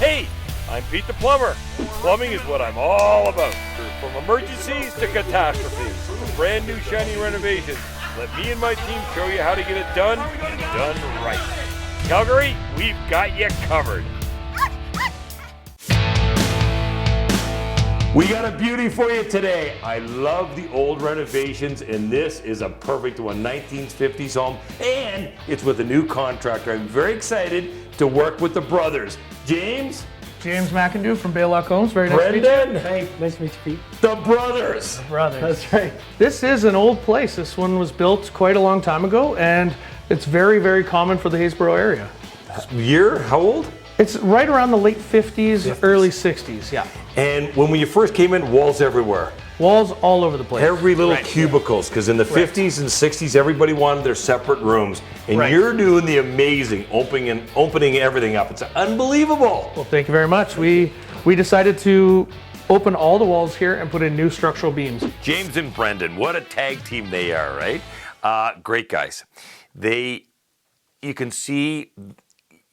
Hey, I'm Pete the Plumber. Plumbing is what I'm all about. From emergencies to catastrophes, from brand new shiny renovations, let me and my team show you how to get it done and done right. Calgary, we've got you covered. We got a beauty for you today. I love the old renovations, and this is a perfect one, 1950s home, and it's with a new contractor. I'm very excited to work with the brothers. James McIndoe from Bayloch Homes. Very nice to meet you. Brendan. Hey, nice to meet you, Pete. The brothers. Brothers. That's right. This is an old place. This one was built quite a long time ago, and it's very, very common for the Haysboro area. Year, how old? It's right around the late 50s, early 60s, yeah. And when you first came in, walls everywhere. Walls all over the place. Every little cubicles, because in the 50s and 60s, everybody wanted their separate rooms. And you're doing the amazing opening everything up. It's unbelievable. Well, thank you very much. We decided to open all the walls here and put in new structural beams. James and Brendan, what a tag team they are, right? Great guys. You can see,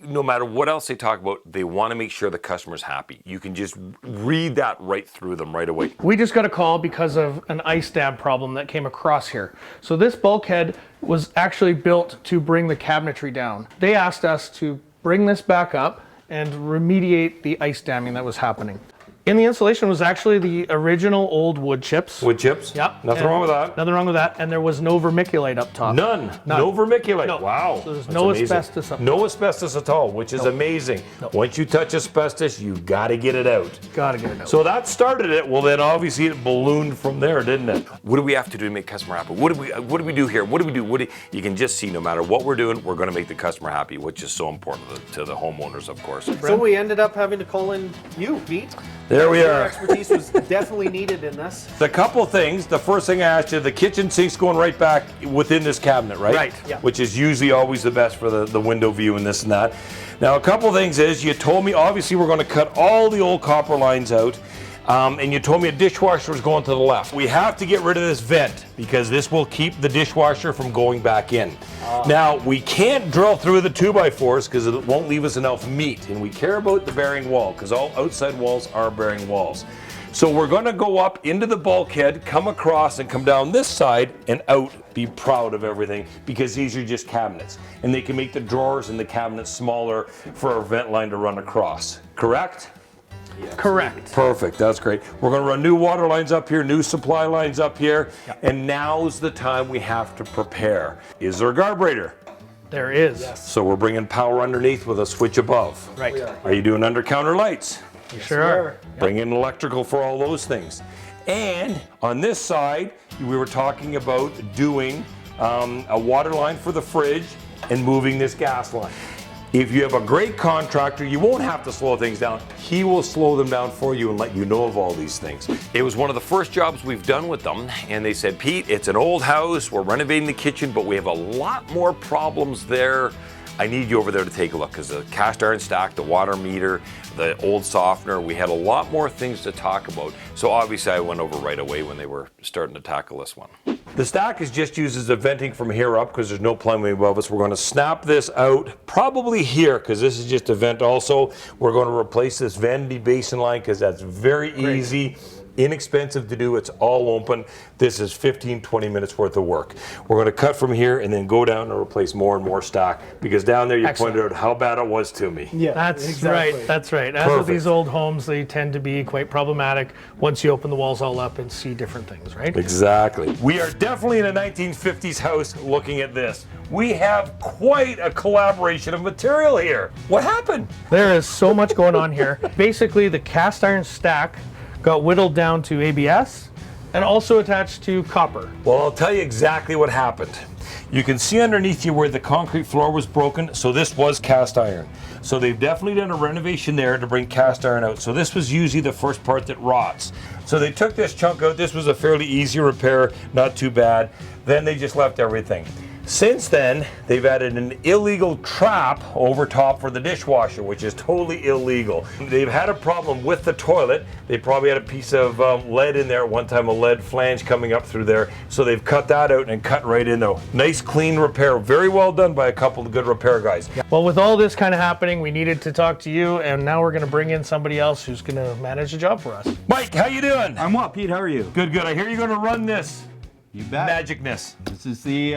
no matter what else they talk about, they want to make sure the customer's happy. You can just read that right through them right away. We just got a call because of an ice dam problem that came across here. So this bulkhead was actually built to bring the cabinetry down. They asked us to bring this back up and remediate the ice damming that was happening. In the installation was actually the original old wood chips. Wood chips? Yep. Nothing wrong with that. Nothing wrong with that. And there was no vermiculite up top. None. No vermiculite. No. Wow. So there's That's no amazing. asbestos up top. No asbestos at all, which is amazing. Once you touch asbestos, you got to get it out. Gotta get it out. So that started it. Well, then obviously it ballooned from there, didn't it? What do we have to do to make customer happy? What do we do here? What do we do? You can just see no matter what we're doing, we're going to make the customer happy, which is so important to the homeowners, of course. So we ended up having to call in you, Pete. There we Your are. expertise was definitely needed in this. The couple things, the first thing I asked you, the kitchen sink's going right back within this cabinet, right? Right, yeah. Which is usually always the best for the window view and this and that. Now, a couple things is, you told me, obviously we're going to cut all the old copper lines out, and you told me a dishwasher was going to the left. We have to get rid of this vent, because this will keep the dishwasher from going back in. Now, we can't drill through the 2x4s because it won't leave us enough meat, and we care about the bearing wall, because all outside walls are bearing walls. So we're going to go up into the bulkhead, come across and come down this side and out. Be proud of everything, because these are just cabinets, and they can make the drawers and the cabinets smaller for our vent line to run across. Correct? Correct. Perfect, that's great. We're going to run new water lines up here, new supply lines up here, and now's the time we have to prepare. Is there a carburetor? There is. Yes. So we're bringing power underneath with a switch above. Right. Are you doing under counter lights? You sure are. Bring in electrical for all those things. And on this side, we were talking about doing a water line for the fridge and moving this gas line. If you have a great contractor, you won't have to slow things down. He will slow them down for you and let you know of all these things. It was one of the first jobs we've done with them, and they said, Pete, it's an old house, we're renovating the kitchen, but we have a lot more problems there. I need you over there to take a look, because the cast iron stack, the water meter, the old softener, we had a lot more things to talk about. So obviously I went over right away when they were starting to tackle this one. The stack is just used as a venting from here up, because there's no plumbing above us. We're going to snap this out probably here, because this is just a vent also. We're going to replace this vanity basin line, because that's very easy. Inexpensive to do, it's all open. This is 15-20 minutes worth of work. We're going to cut from here and then go down and replace more and more stock, because down there you pointed out how bad it was to me. Yeah, That's exactly. right. That's right. As with these old homes, they tend to be quite problematic once you open the walls all up and see different things, right? Exactly. We are definitely in a 1950s house looking at this. We have quite a collaboration of material here. What happened? There is so much going on here. Basically, the cast iron stack got whittled down to ABS and also attached to copper. Well, I'll tell you exactly what happened. You can see underneath you where the concrete floor was broken, so this was cast iron. So they've definitely done a renovation there to bring cast iron out. So this was usually the first part that rots. So they took this chunk out. This was a fairly easy repair, not too bad. Then they just left everything. Since then, they've added an illegal trap over top for the dishwasher, which is totally illegal. They've had a problem with the toilet. They probably had a piece of lead in there at one time, a lead flange coming up through there. So they've cut that out and cut right in though. Nice clean repair, very well done by a couple of good repair guys. Well, with all this kind of happening, we needed to talk to you, and now we're going to bring in somebody else who's going to manage the job for us. Mike, how you doing? I'm well, Pete. How are you? Good, good. I hear you're going to run this You bet. magicness. This is the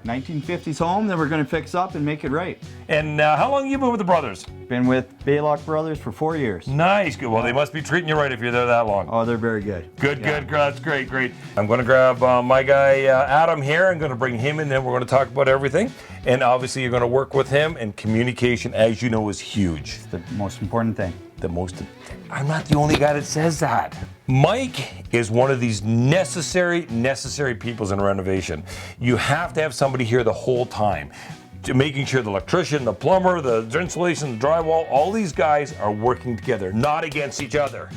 1950s home that we're going to fix up and make it right. And how long have you been with the brothers? Been with Bayloch Brothers for 4 years. Nice. Good. Well, they must be treating you right if you're there that long. Oh, they're very good. Good, good. That's great, great. I'm going to grab my guy Adam here. I'm going to bring him in, then we're going to talk about everything. And obviously, you're going to work with him. And communication, as you know, is huge. It's the most important thing. I'm not the only guy that says that. Mike is one of these necessary peoples in renovation. You have to have somebody here the whole time, making sure the electrician, the plumber, the insulation, the drywall, all these guys are working together, not against each other.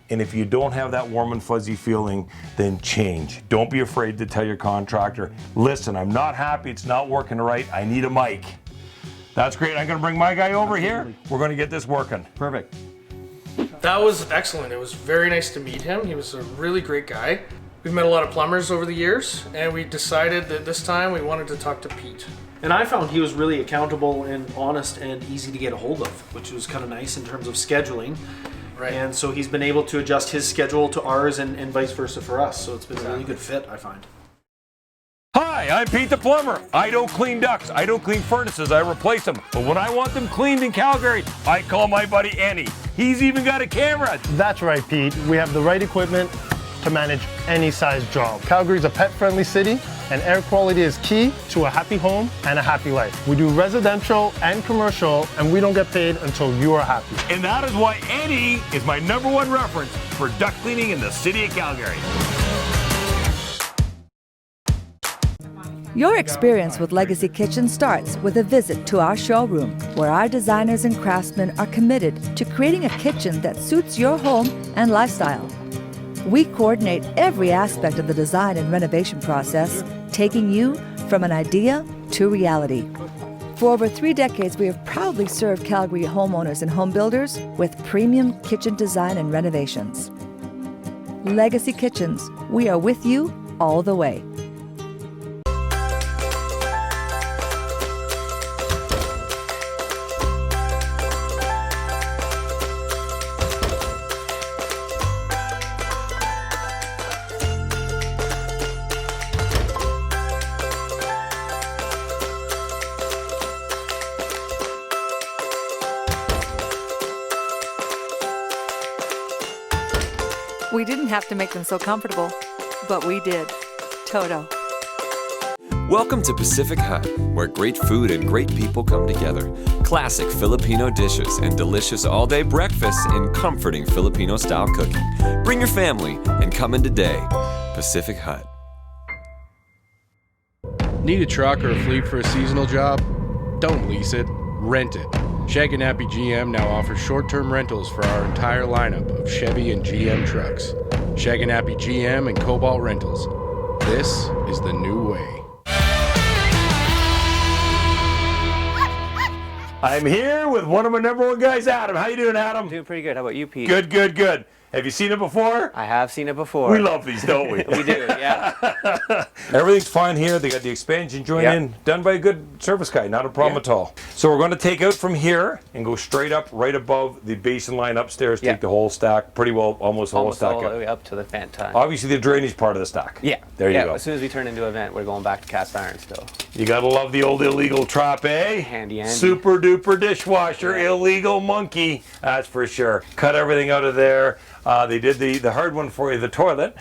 And if you don't have that warm and fuzzy feeling, then change. Don't be afraid to tell your contractor, listen, I'm not happy, it's not working right, I need a mic. That's great. I'm going to bring my guy over here. We're going to get this working. Perfect. That was excellent. It was very nice to meet him. He was a really great guy. We've met a lot of plumbers over the years, and we decided that this time we wanted to talk to Pete. And I found he was really accountable and honest and easy to get a hold of, which was kind of nice in terms of scheduling. Right. And so he's been able to adjust his schedule to ours and vice versa for us. So it's been a really good fit, I find. Hi, I'm Pete the Plumber. I don't clean ducts, I don't clean furnaces, I replace them. But when I want them cleaned in Calgary, I call my buddy Annie. He's even got a camera. That's right, Pete. We have the right equipment to manage any size job. Calgary's a pet-friendly city, and air quality is key to a happy home and a happy life. We do residential and commercial, and we don't get paid until you are happy. And that is why Annie is my #1 reference for duct cleaning in the city of Calgary. Your experience with Legacy Kitchen starts with a visit to our showroom, where our designers and craftsmen are committed to creating a kitchen that suits your home and lifestyle. We coordinate every aspect of the design and renovation process, taking you from an idea to reality. For over 3 decades, we have proudly served Calgary homeowners and home builders with premium kitchen design and renovations. Legacy Kitchens, we are with you all the way. We didn't have to make them so comfortable, but we did. Toto. Welcome to Pacific Hut, where great food and great people come together. Classic Filipino dishes and delicious all-day breakfasts in comforting Filipino-style cooking. Bring your family and come in today. Pacific Hut. Need a truck or a fleet for a seasonal job? Don't lease it, rent it. Shagganappy GM now offers short-term rentals for our entire lineup of Chevy and GM trucks. Shagganappy GM and Cobalt Rentals. This is the new way. I'm here with one of my #1 guys, Adam. How you doing, Adam? Doing pretty good. How about you, Pete? Good, good, good. Have you seen it before? I have seen it before. We love these, don't we? We do, yeah. Everything's fine here. They got the expansion joint Yep. in, done by a good service guy, not a problem at all. So we're going to take out from here and go straight up right above the basin line upstairs, Yeah. take the whole stack, pretty well, almost the whole Almost stack all the out. way up to the fan time. Obviously the drainage part of the stack. Yeah. There you yeah, go. As soon as we turn into a vent, we're going back to cast iron still. You gotta love the old illegal trap, eh? Handy, handy. Super duper dishwasher, illegal monkey, that's for sure. Cut everything out of there. They did the hard one for you, the toilet.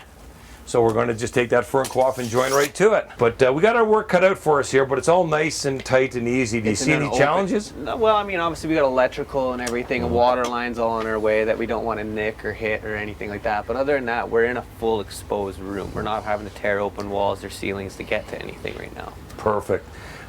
So we're going to just take that front coffin joint right to it. But we got our work cut out for us here, but it's all nice and tight and easy. Do you It's see in an any open- challenges? No, well, I mean, obviously we got electrical and everything, and water lines all in our way that we don't want to nick or hit or anything like that. But other than that, we're in a full exposed room. We're not having to tear open walls or ceilings to get to anything right now. Perfect.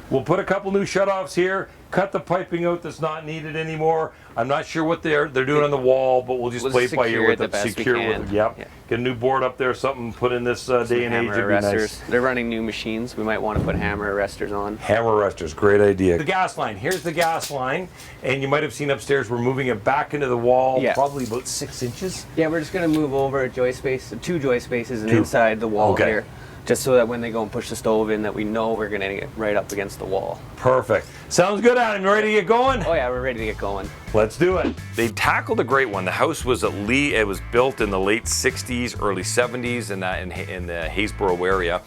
We'll put a couple new shutoffs here, cut the piping out that's not needed anymore. I'm not sure what they're doing on the wall, but we'll just play it by ear with them. Secure with them. Yep. Yeah. Get a new board up there, something put in this day and age. It'd be nice. They're running new machines. We might want to put hammer arresters on. Hammer arresters, great idea. The gas line, here's the gas line, and you might have seen upstairs we're moving it back into the wall, probably about 6 inches. Yeah, we're just going to move over a joist space, 2 joist spaces and inside the wall here. Just so that when they go and push the stove in, that we know we're going to get right up against the wall. Perfect. Sounds good, Adam. You ready to get going? Oh yeah, we're ready to get going. Let's do it. They tackled a great one. The house was it was built in the late 60s, early 70s in the Haysboro area.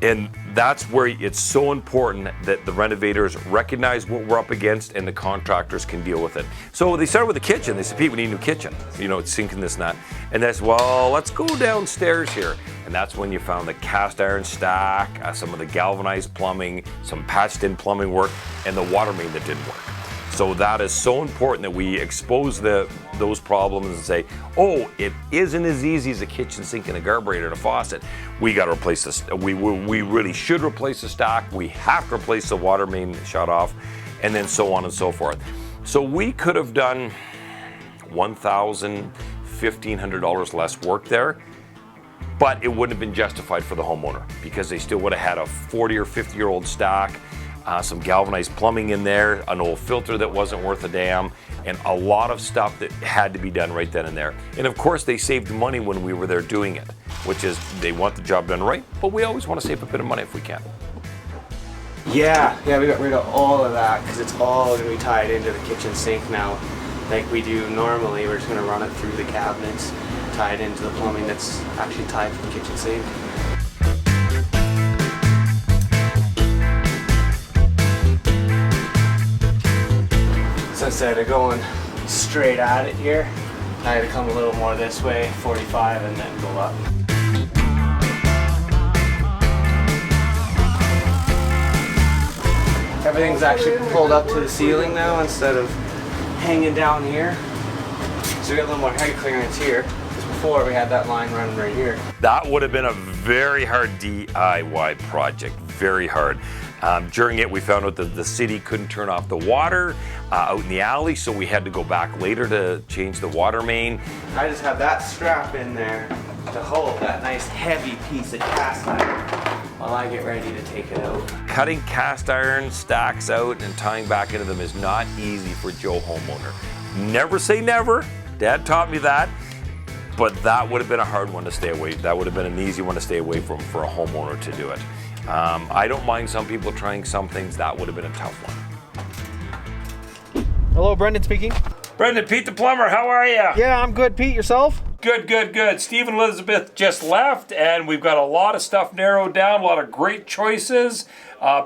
And that's where it's so important that the renovators recognize what we're up against and the contractors can deal with it. So they started with the kitchen. They said, Pete, we need a new kitchen. You know, it's sinking this and that. And that's, well, let's go downstairs here. And that's when you found the cast iron stack, some of the galvanized plumbing, some patched in plumbing work, and the water main that didn't work. So that is so important that we expose those problems and say, oh, it isn't as easy as a kitchen sink and a carburetor and a faucet. We got to replace this. We really should replace the stack. We have to replace the water main shut off, and then so on and so forth. So we could have done $1,000, $1,500 less work there, but it wouldn't have been justified for the homeowner because they still would have had a 40 or 50-year-old stack. Some galvanized plumbing in there, an old filter that wasn't worth a damn, and a lot of stuff that had to be done right then and there. And of course, they saved money when we were there doing it, which is they want the job done right, but we always want to save a bit of money if we can. Yeah, we got rid of all of that because it's all going to be tied into the kitchen sink now, like we do normally. We're just going to run it through the cabinets, tie it into the plumbing that's actually tied to the kitchen sink. So instead of going straight at it here, I had to come a little more this way, 45, and then go up. Everything's actually pulled up to the ceiling now instead of hanging down here. So we got a little more head clearance here, because before we had that line running right here. That would have been a very hard DIY project, very hard. During it, we found out that the city couldn't turn off the water out in the alley, so we had to go back later to change the water main. I just have that strap in there to hold that nice heavy piece of cast iron while I get ready to take it out. Cutting cast iron stacks out and tying back into them is not easy for Joe homeowner. Never say never. Dad taught me that. But that would have been a hard one to stay away. That would have been an easy one to stay away from for a homeowner to do it. I don't mind some people trying some things. That would have been a tough one. Hello, Brendan speaking. Brendan, Pete the Plumber, how are you? Yeah, I'm good. Pete, yourself? Good. Steve and Elizabeth just left, and we've got a lot of stuff narrowed down, a lot of great choices.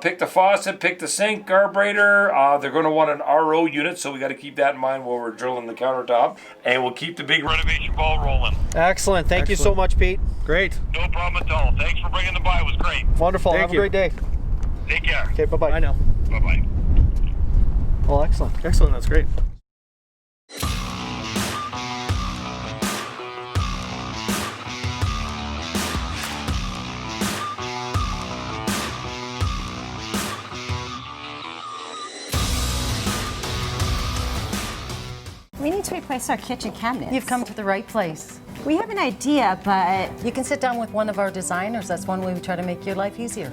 Pick the faucet, pick the sink, carburetor. They're going to want an RO unit, so we got to keep that in mind while we're drilling the countertop. And we'll keep the big renovation ball rolling. Excellent. Thank you so much, Pete. Great. No problem at all. Thanks for bringing them by. It was great. Wonderful. Have a great day. Take care. Okay, bye-bye. I know. Bye-bye. Oh, excellent. Excellent. That's great. We need to replace our kitchen cabinets. You've come to the right place. We have an idea, but You can sit down with one of our designers. That's one way we try to make your life easier.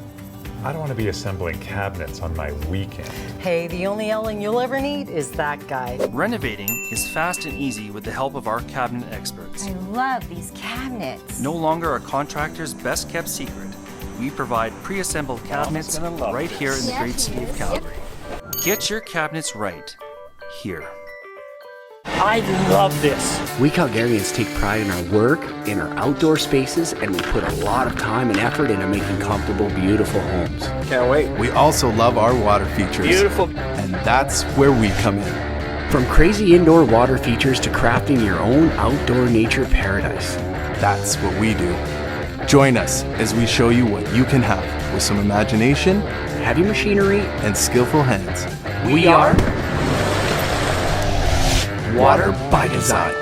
I don't want to be assembling cabinets on my weekend. Hey, the only yelling you'll ever need is that guy. Renovating is fast and easy with the help of our cabinet experts. I love these cabinets. No longer a contractor's best kept secret. We provide pre-assembled cabinets right here in the great city of Calgary. Get your cabinets right here. I love this. We Calgarians take pride in our work, in our outdoor spaces, and we put a lot of time and effort into making comfortable, beautiful homes. Can't wait. We also love our water features. Beautiful. And that's where we come in. From crazy indoor water features to crafting your own outdoor nature paradise. That's what we do. Join us as we show you what you can have with some imagination, heavy machinery, and skillful hands. We are Water by Design.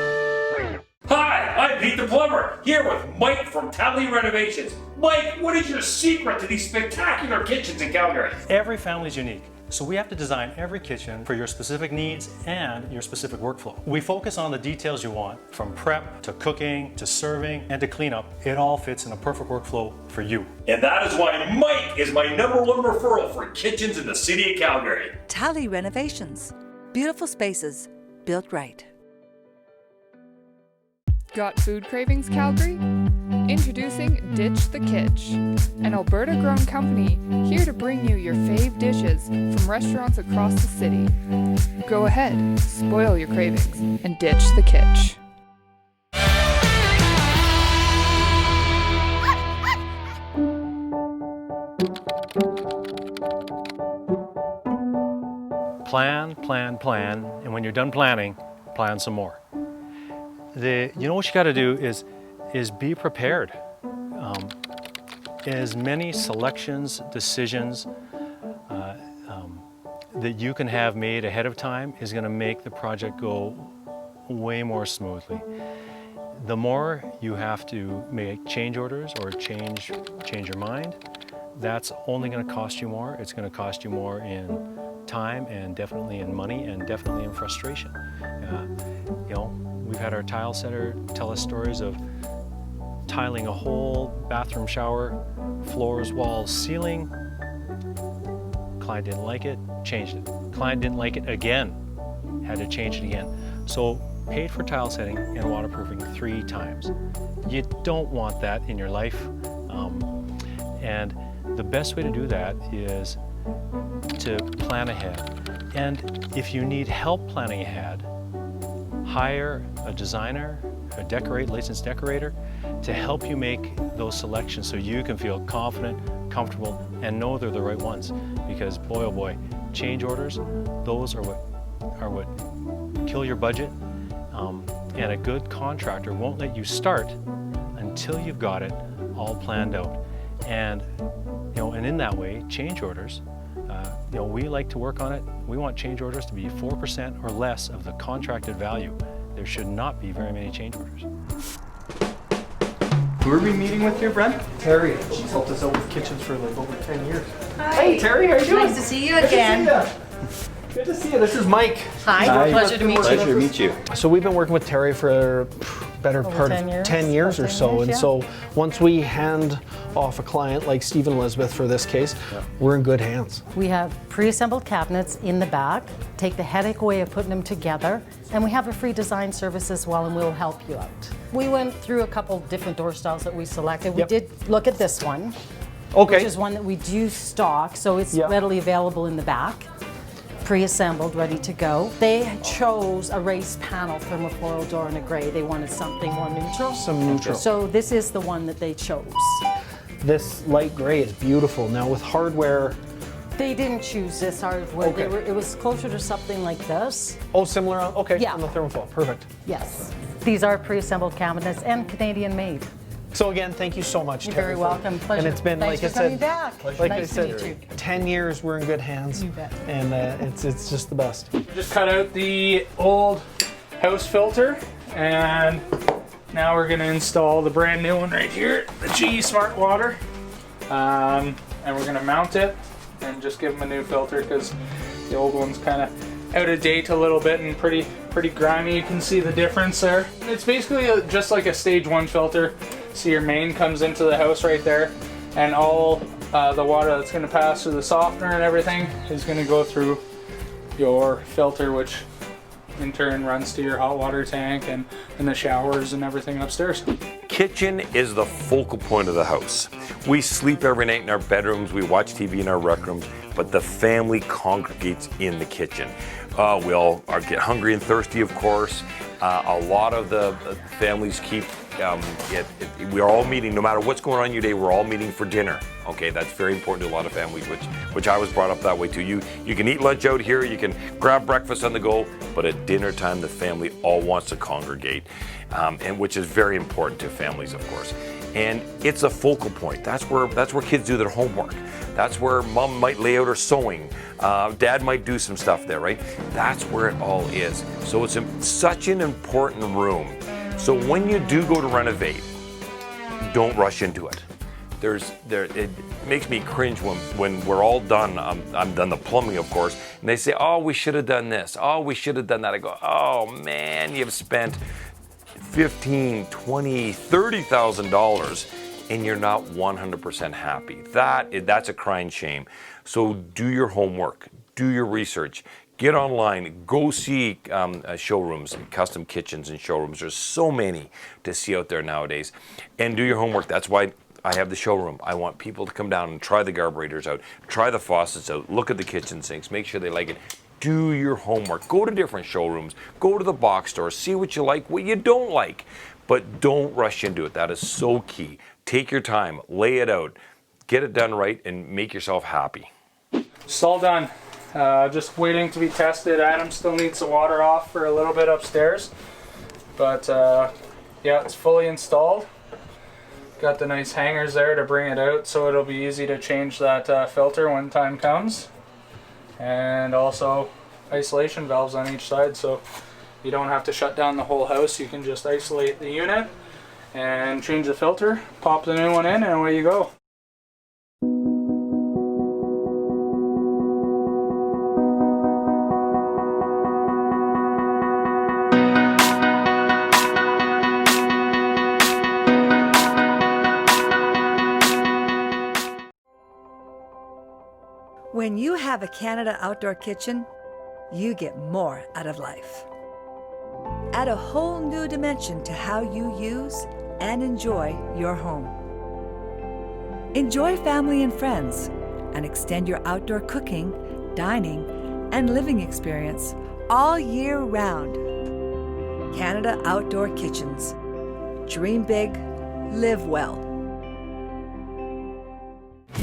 Hi, I'm Pete the Plumber, here with Mike from Tally Renovations. Mike, what is your secret to these spectacular kitchens in Calgary? Every family is unique, so we have to design every kitchen for your specific needs and your specific workflow. We focus on the details you want, from prep to cooking to serving and to cleanup. It all fits in a perfect workflow for you. And that is why Mike is my #1 referral for kitchens in the city of Calgary. Tally Renovations. Beautiful spaces, built right. Got food cravings, Calgary? Introducing Ditch the Kitch, an Alberta-grown company here to bring you your fave dishes from restaurants across the city. Go ahead, spoil your cravings, and ditch the kitsch. Plan, plan, plan, and when you're done planning, plan some more. You know what you got to do is be prepared. As many selections, decisions that you can have made ahead of time is going to make the project go way more smoothly. The more you have to make change orders or change your mind, that's only going to cost you more. It's going to cost you more in time and definitely in money and definitely in frustration. You know, we've had our tile setter tell us stories of tiling a whole bathroom, shower, floors, walls, ceiling. Client didn't like it, changed it. Client didn't like it again, had to change it again. So paid for tile setting and waterproofing 3 times. You don't want that in your life. And the best way to do that is to plan ahead. And if you need help planning ahead, hire a designer, a licensed decorator to help you make those selections so you can feel confident, comfortable, and know they're the right ones. Because boy, oh boy, change orders, those are what kill your budget. And a good contractor won't let you start until you've got it all planned out. And and in that way, change orders, we like to work on it. We want change orders to be 4% or less of the contracted value. There should not be very many change orders. Who are we meeting with here, Brent? Terry, she's helped us out with kitchens for like over 10 years. Hi. Hey Terry, how are you doing? Nice to see you again. Good to see you. This is Mike. Hi, pleasure to meet you. Pleasure to meet you. So we've been working with Terry for better Over part 10 of years? 10 years or 10 so. years, And yeah. so once we hand off a client like Steve and Elizabeth for this case, we're in good hands. We have pre-assembled cabinets in the back, take the headache away of putting them together, and we have a free design service as well, and we'll help you out. We went through a couple different door styles that we selected. We did look at this one, which is one that we do stock, so it's readily available in the back. Pre-assembled, ready to go. They chose a raised panel thermofloral door in a gray. They wanted something more neutral. Some neutral. So this is the one that they chose. This light gray is beautiful. Now with hardware. They didn't choose this hardware. Okay. It was closer to something like this. Oh, similar, okay, Yeah. on the thermoflow, perfect. Yes. These are pre-assembled cabinets and Canadian made. So again, thank you so much, You're Terry. very welcome. Pleasure. And it's been, Thanks like for I coming said, back. like Nice I to meet said, you. 10 years, we're in good hands. You bet. And it's just the best. Just cut out the old house filter, and now we're gonna install the brand new one right here, the GE Smart Water. And we're gonna mount it and just give them a new filter because the old one's kind of out of date a little bit and pretty grimy. You can see the difference there. It's basically just like a stage 1 filter. So your main comes into the house right there, and all the water that's going to pass through the softener and everything is going to go through your filter, which in turn runs to your hot water tank and the showers and everything upstairs. Kitchen is the focal point of the house. We sleep every night in our bedrooms, we watch TV in our rec rooms, but the family congregates in the kitchen. We all get hungry and thirsty, of course. A lot of the families keep we are all meeting, no matter what's going on in your day, we're all meeting for dinner. Okay, that's very important to a lot of families, which I was brought up that way too. You can eat lunch out here, you can grab breakfast on the go, but at dinner time, the family all wants to congregate, and which is very important to families, of course. And it's a focal point. That's where kids do their homework. That's where mom might lay out her sewing. Dad might do some stuff there, right? That's where it all is. So it's such an important room So when you do go to renovate, don't rush into it. It makes me cringe when we're all done. I'm done the plumbing, of course, and they say, "Oh, we should have done this. Oh, we should have done that." I go, "Oh man, you've spent $15,000, $20,000, $30,000, and you're not 100% happy. That's a crying shame." So do your homework, do your research. Get online, go see showrooms, custom kitchens and showrooms. There's so many to see out there nowadays. And do your homework. That's why I have the showroom. I want people to come down and try the carburetors out, try the faucets out, look at the kitchen sinks, make sure they like it. Do your homework. Go to different showrooms. Go to the box store. See what you like, what you don't like. But don't rush into it. That is so key. Take your time, lay it out, get it done right, and make yourself happy. It's all done. Just waiting to be tested. Adam still needs the water off for a little bit upstairs. But yeah, it's fully installed. Got the nice hangers there to bring it out, so it'll be easy to change that filter when time comes. And also isolation valves on each side, so you don't have to shut down the whole house. You can just isolate the unit and change the filter, pop the new one in, and away you go. When you have a Canada outdoor kitchen, you get more out of life. Add a whole new dimension to how you use and enjoy your home. Enjoy family and friends, and extend your outdoor cooking, dining, and living experience all year round. Canada Outdoor Kitchens. Dream big, live well.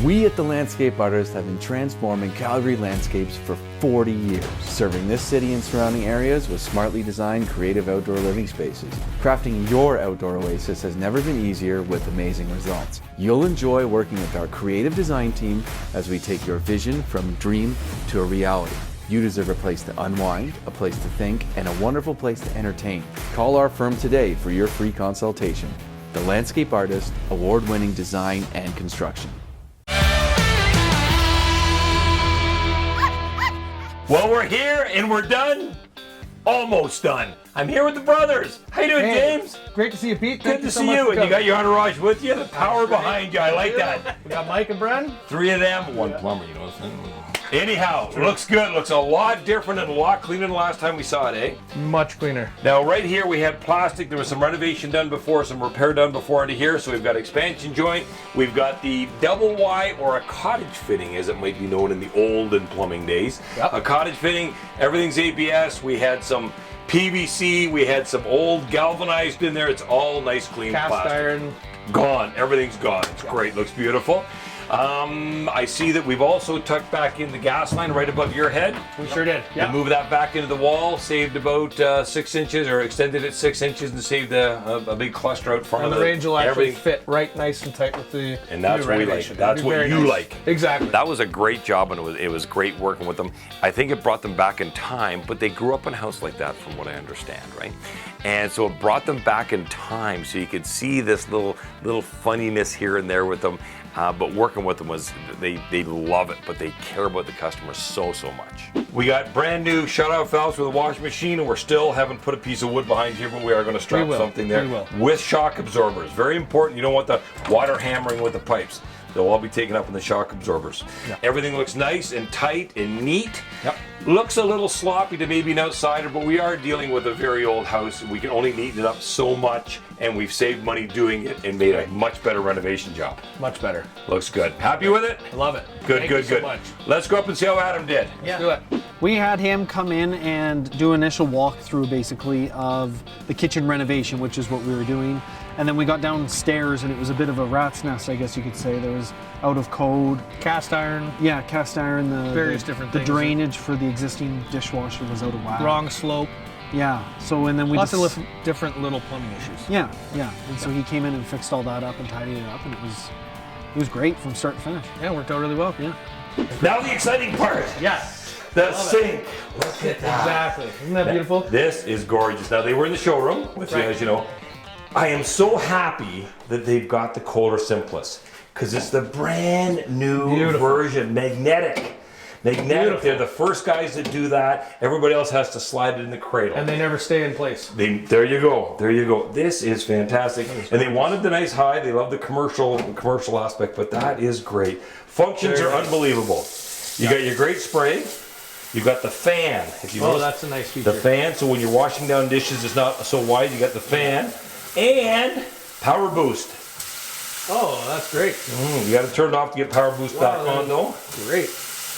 We at The Landscape Artist have been transforming Calgary landscapes for 40 years, serving this city and surrounding areas with smartly designed creative outdoor living spaces. Crafting your outdoor oasis has never been easier with amazing results. You'll enjoy working with our creative design team as we take your vision from dream to a reality. You deserve a place to unwind, a place to think, and a wonderful place to entertain. Call our firm today for your free consultation. The Landscape Artist, award-winning design and construction. Well, we're here and we're done. Almost done. I'm here with the brothers. How you doing, James? Great to see you, Pete. Good to see you. And you got your entourage with you. The power behind you. I like that. We got Mike and Bren. 3 of them. One plumber, you know what I'm saying? Anyhow, looks good. Looks a lot different and a lot cleaner than the last time we saw it, eh? Much cleaner. Now, right here we have plastic. There was some renovation done before, some repair done before into here. So we've got expansion joint. We've got the double Y, or a cottage fitting, as it might be known in the olden plumbing days. Yep. A cottage fitting. Everything's ABS. We had some PVC. We had some old galvanized in there. It's all nice, clean Cast plastic. iron. Gone. Everything's gone. It's great. Looks beautiful. I see that we've also tucked back in the gas line right above your head. We sure did. Yeah. Moved that back into the wall, saved about 6 inches, or extended it 6 inches, and saved a big cluster out front And of the range will actually everything. fit right nice and tight with the And that's new what we like. renovation. That's It'll be what very you nice. like. Exactly. That was a great job, and it was great working with them. I think it brought them back in time, but they grew up in a house like that, from what I understand, right? And so it brought them back in time, so you could see this little funniness here and there with them. But working with them was, they love it, but they care about the customer so much. We got brand new shutoff valves for the washing machine, and we're still haven't put a piece of wood behind here, but we are going to strap something there. We will. With shock absorbers. Very important. You don't want the water hammering with the pipes. They'll all be taken up in the shock absorbers. Yep. Everything looks nice and tight and neat. Yep. Looks a little sloppy to maybe an outsider, but we are dealing with a very old house. We can only neaten it up so much, and we've saved money doing it and made a much better renovation job. Much better. Looks good. Happy with it? Love it. Good, Thank good, you so good. much. Let's go up and see how Adam did. Yeah. Do it. We had him come in and do an initial walkthrough, basically, of the kitchen renovation, which is what we were doing. And then we got downstairs, and it was a bit of a rat's nest, I guess you could say. There was out of code. Cast iron. Yeah, cast iron. Various different the things. drainage for the existing dishwasher was out of whack. Wrong slope. Yeah. So and then we Lots of different little plumbing issues. Yeah. And so he came in and fixed all that up and tidied it up, and it was great from start to finish. Yeah, it worked out really well. Yeah. Now the exciting part. Yes. The sink. Look at that. Exactly. Isn't that beautiful? This is gorgeous. Now, they were in the showroom, which, as you know. I am so happy that they've got the Kohler Simplus because it's the brand new version, magnetic. Magnetic. They're the first guys that do that. Everybody else has to slide it in the cradle. And they never stay in place. There you go. There you go. This is fantastic. And they wanted the nice high. They love the commercial aspect, but that is great. Functions are unbelievable. You got your great spray. You got the fan. If you notice, that's a nice feature. The fan, so when you're washing down dishes, it's not so wide. You got the fan and power boost. Oh, that's great. You got to turn it off to get power boost back on, though. Great.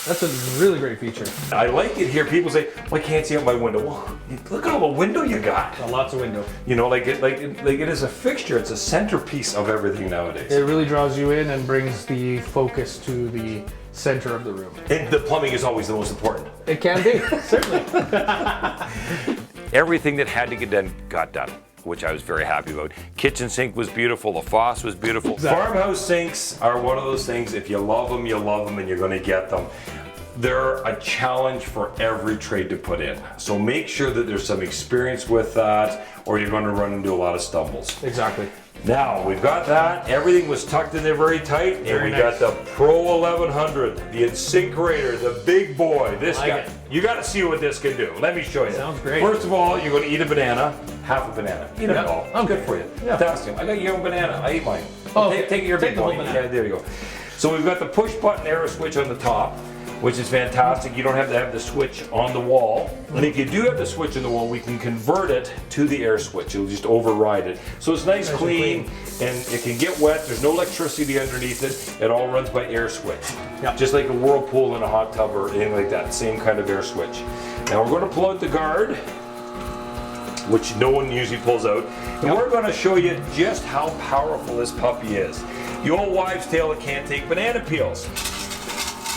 That's a really great feature. I like it here. People say, "Well, I can't see out my window." Well, look at all the window you got. Lots of window. You know, like it is a fixture. It's a centerpiece of everything nowadays. It really draws you in and brings the focus to the center of the room. And the plumbing is always the most important. It can be, certainly. Everything that had to get done got done, which I was very happy about. Kitchen sink was beautiful. The faucet was beautiful. Exactly. Farmhouse sinks are one of those things. If you love them, and you're going to get them. They're a challenge for every trade to put in. So make sure that there's some experience with that, or you're going to run into a lot of stumbles. Exactly. Now, we've got that. Everything was tucked in there very tight. And we got the Pro 1100, the InSinkerator, the big boy. This guy. You got to see what this can do. Let me show you. Sounds great. First of all, you're going to eat a banana, half a banana. Eat it all. I'm good for you. Fantastic. I got your own banana. I ate mine. Oh, take your big one. Yeah, there you go. So we've got the push button arrow switch on the top, which is fantastic. You don't have to have the switch on the wall. And if you do have the switch on the wall, we can convert it to the air switch. It'll just override it. So it's nice, clean, and it can get wet. There's no electricity underneath it. It all runs by air switch. Just like a whirlpool in a hot tub or anything like that. Same kind of air switch. Now we're going to pull out the guard, which no one usually pulls out. And we're going to show you just how powerful this puppy is. The old wives' tale that can't take banana peels.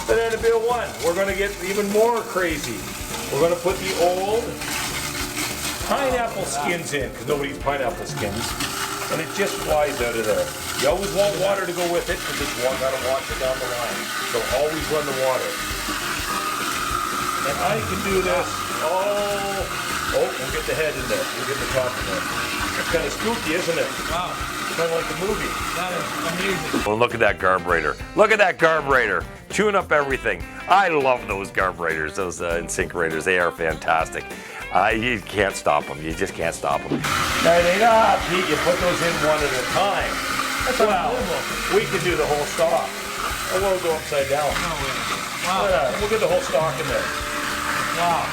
Banana peel 1. We're going to get even more crazy. We're going to put the old pineapple skins in, because nobody eats pineapple skins. And it just flies out of there. You always want water to go with it, because it's got to wash it down the line. So always run the water. And I can do this. We'll get the head in there. We'll get the top in there. It's kind of spooky, isn't it? Wow. Kind of like a movie. That is amazing. Well, look at that carburetor. Look at that carburetor. Chewing up everything. I love those carburetors, those InSinkErators. They are fantastic. You can't stop them. You just can't stop them. Pete, you put those in one at a time. That's unbelievable. We could do the whole stock. Oh, we'll go upside down. No way. Wow. We'll get the whole stock in there. Wow.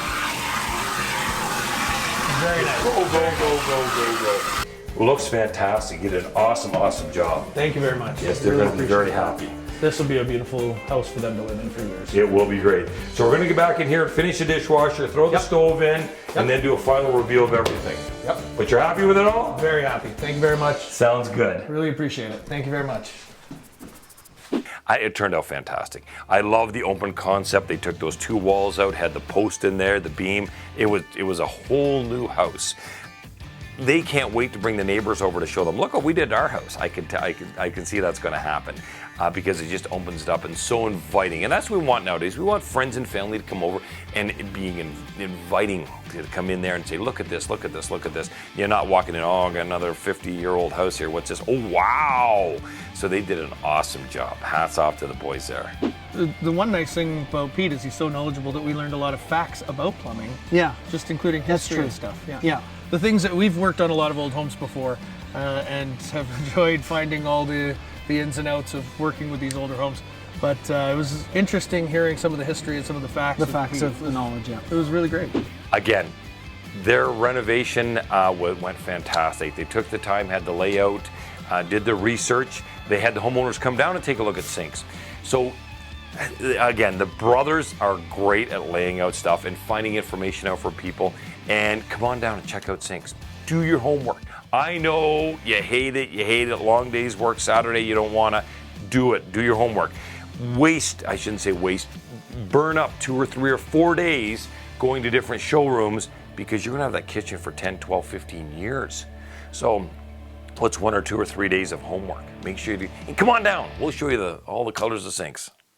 Very nice. Go. Looks fantastic. You did an awesome job. Thank you very much. Yes, they're going to be very happy. This will be a beautiful house for them to live in for years. It will be great. So we're going to get back in here and finish the dishwasher, throw the stove in, and then do a final reveal of everything. Yep. But you're happy with it all? Very happy. Thank you very much. Sounds good. Really appreciate it. Thank you very much. It turned out fantastic. I love the open concept. They took those 2 walls out, had the post in there, the beam. It was a whole new house. They can't wait to bring the neighbors over to show them, look what we did at our house. I can see that's going to happen because it just opens it up and so inviting. And that's what we want nowadays. We want friends and family to come over and being inviting to come in there and say, look at this, look at this, look at this. You're not walking in, oh, I got another 50-year-old house here. What's this? Oh, wow. So they did an awesome job. Hats off to the boys there. The one nice thing about Pete is he's so knowledgeable that we learned a lot of facts about plumbing. Yeah. Just including history true. and stuff. Yeah. The things that we've worked on a lot of old homes before and have enjoyed finding all the ins and outs of working with these older homes. But it was interesting hearing some of the history and some of the facts. The facts of the knowledge, yeah. It was really great. Again, their renovation went fantastic. They took the time, had the layout, did the research. They had the homeowners come down and take a look at sinks. So again, the brothers are great at laying out stuff and finding information out for people. And come on down and check out sinks. Do your homework. I know you hate it, long days work, Saturday, you don't want to do it. Do your homework. I shouldn't say waste, burn up 2 or 3 or 4 days going to different showrooms because you're going to have that kitchen for 10, 12, 15 years. So what's 1 or 2 or 3 days of homework? Make sure you do, and come on down. We'll show you all the colors of sinks.